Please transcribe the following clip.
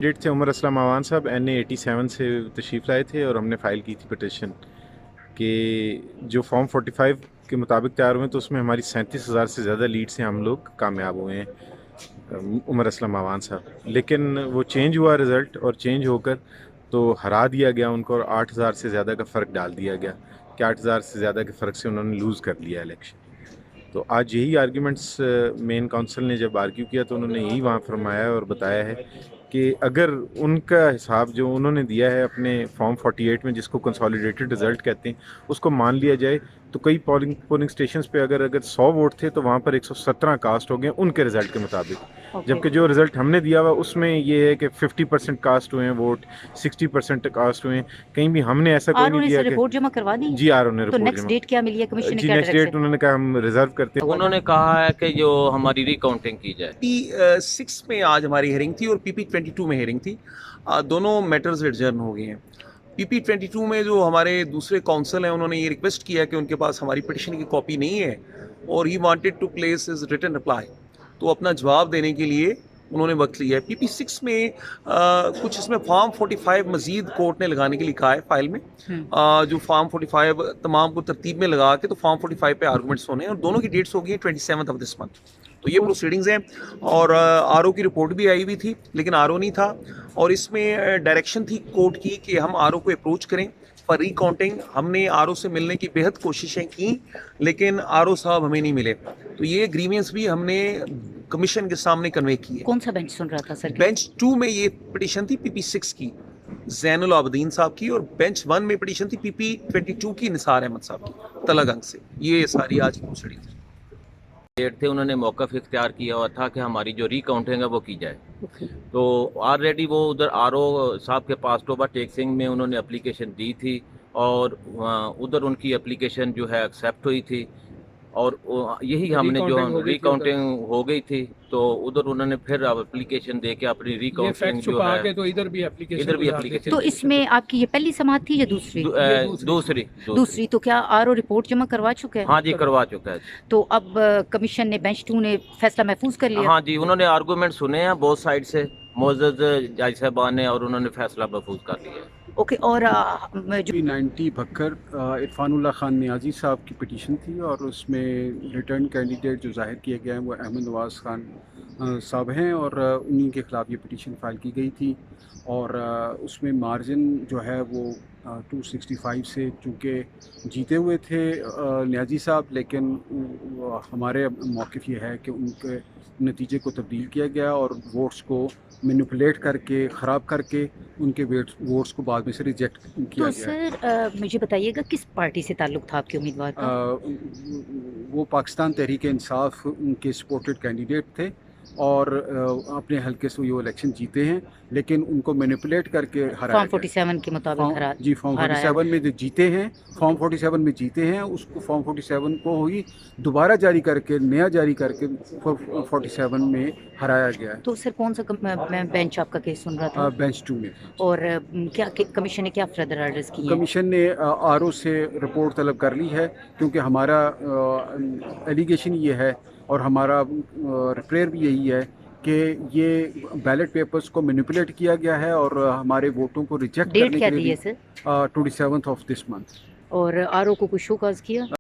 Date थे उमर असलम अवान साहब NA87 से तशरीफ़ लाए थे और हमने फ़ाइल की थी पटिशन कि जो फॉर्म 45 के मुताबिक तैयार हुए तो उसमें हमारी 37,000 से ज़्यादा लीड से हम लोग कामयाब हुए हैं, उमर असलम अवान साहब। लेकिन वो चेंज हुआ रिज़ल्ट और चेंज होकर तो हरा दिया गया उनको और 8,000 से ज़्यादा का फ़र्क डाल दिया गया कि 8,000 से ज़्यादा के फ़र्क से उन्होंने लूज़ कर लिया इलेक्शन। तो आज यही आर्ग्यूमेंट्स मेन काउंसिल ने जब आर्ग्यू किया तो उन्होंने यही वहाँ फरमाया और बताया है कि अगर उनका हिसाब जो उन्होंने दिया है अपने फॉर्म 48 में, जिसको कंसोलिडेटेड रिज़ल्ट कहते हैं, उसको मान लिया जाए तो कई पोलिंग स्टेशंस पे अगर अगर 100 वोट थे तो वहाँ पर 117 कास्ट हो गए उनके रिज़ल्ट के मुताबिक। जबकि जो रिज़ल्ट हमने दिया हुआ उसमें ये है कि 50% कास्ट हुए हैं वोट, 60% कास्ट हुए हैं। कहीं भी हमने ऐसा कोई नहीं दिया कि रिपोर्ट जमा करवा दी। जी आर ने तो रिपोर्ट नेक्स्ट जमा डेट क्या मिली है कमीशन ने? जी क्या नेक्स्ट डेट उन्होंने कहा हम रिजर्व करते हैं। उन्होंने कहा है कि जो हमारी रिकाउंटिंग की जाए। PP6 में आज हमारी हेयरिंग थी और PP22 में हेयरिंग थी। दोनों मैटर्स एडजर्न हो गए हैं। PP22 में जो हमारे दूसरे काउंसिल हैं उन्होंने ये रिक्वेस्ट किया कि उनके पास हमारी पिटिशन की कॉपी नहीं है और he wanted to place is written reply, तो अपना जवाब देने के लिए उन्होंने वक्त लिया है। PP6 में कुछ इसमें फॉर्म 45 मजीद कोर्ट ने लगाने के लिए कहा है फाइल में। जो फॉर्म 45 तमाम को तरतीब में लगा के तो फॉर्म 45 पे आर्गूमेंट्स होने हैं और दोनों की डेट्स हो गई 27 ऑफ दिस मंथ। तो ये प्रोसीडिंग्स हैं और RO की रिपोर्ट भी आई हुई थी लेकिन RO नहीं था और इसमें डायरेक्शन थी कोर्ट की कि हम RO को अप्रोच करें फॉर रिकाउंटिंग। हमने RO से मिलने की बेहद कोशिशें की लेकिन RO साहब हमें नहीं मिले, तो ये ग्रीवियंस भी हमने कमीशन के सामने कन्वे की है। कौन सा बेंच सुन रहा था सर? बेंच 2 में ये पिटीशन थी PP6 की जैनुल आबदीन साहब की और बेंच 1 में पिटीशन थी PP22 की निसार अहमद साहब की तलगंग से। ये सारी आज की प्रोसीडिंग थी। डेट थे उन्होंने मौक़िफ़ इख्तियार किया हुआ था कि हमारी जो रिकाउंटिंग है वो की जाए। तो ऑलरेडी वो उधर RO साहब के पास टोबा टेक्सिंग में उन्होंने एप्लीकेशन दी थी और उधर उनकी एप्लीकेशन जो है एक्सेप्ट हुई थी और यही हमने जो रिकाउंटिंग हो गई थी तो उधर उन्होंने फिर एप्लीकेशन दे के अपनी रिकाउंटिंग जो है तो इधर भी एप्लीकेशन तो इसमें आपकी ये पहली समाअत थी या दूसरी? दूसरी। तो क्या RO रिपोर्ट जमा करवा चुका है? हाँ जी, करवा चुका है। तो अब कमीशन ने बेंच 2 ने फैसला महफूज कर लिया? हाँ जी, उन्होंने आर्गूमेंट सुने हैं बहुत साइड से मोअज़्ज़ज़ जज साहबान ने और उन्होंने फैसला महफूज कर लिया है। ओके। और जो P90 भक्कर इरफानुल्लाह खान नियाजी साहब की पिटीशन थी और उसमें रिटर्न कैंडिडेट जो जाहिर किए गए हैं वो अहमद नवाज़ खान साहब हैं और उन्हीं के ख़िलाफ़ ये पिटीशन फ़ाइल की गई थी और उसमें मार्जिन जो है वो 265 से चूँकि जीते हुए थे नियाजी साहब, लेकिन हमारे मौक़िफ़ ये है कि उनके नतीजे को तब्दील किया गया और वोट्स को मैनिपुलेट करके ख़राब करके उनके वोट्स को बाद में से रिजेक्ट किया तो गया। सर मुझे बताइएगा किस पार्टी से ताल्लुक़ था आपके उम्मीदवार का? वो पाकिस्तान तहरीक इंसाफ उनके सपोर्टेड कैंडिडेट थे और अपने हल्के से वो इलेक्शन जीते हैं लेकिन उनको मैनिपुलेट करके हराया फॉर्म 47 के मुताबिक हरा जी फॉर्म 47 में जो जीते हैं, फॉर्म 47 में जीते हैं, उसको फॉर्म 47 को ही दोबारा जारी करके नया जारी करके 47 में हराया गया है। तो सर कौन सा बेंच आपका केस सुन रहा था? बेंच 2 में। और क्या कमीशन ने क्या फर्दर ऑर्डर्स किए? कमीशन ने RO से रिपोर्ट तलब कर ली है क्योंकि हमारा एलिगेशन ये है और हमारा प्रेयर भी यही है कि ये बैलेट पेपर्स को मैनिपुलेट किया गया है और हमारे वोटों को रिजेक्ट करने के लिए 27 ऑफ दिस मंथ। और RO को कुछ शो काज किया।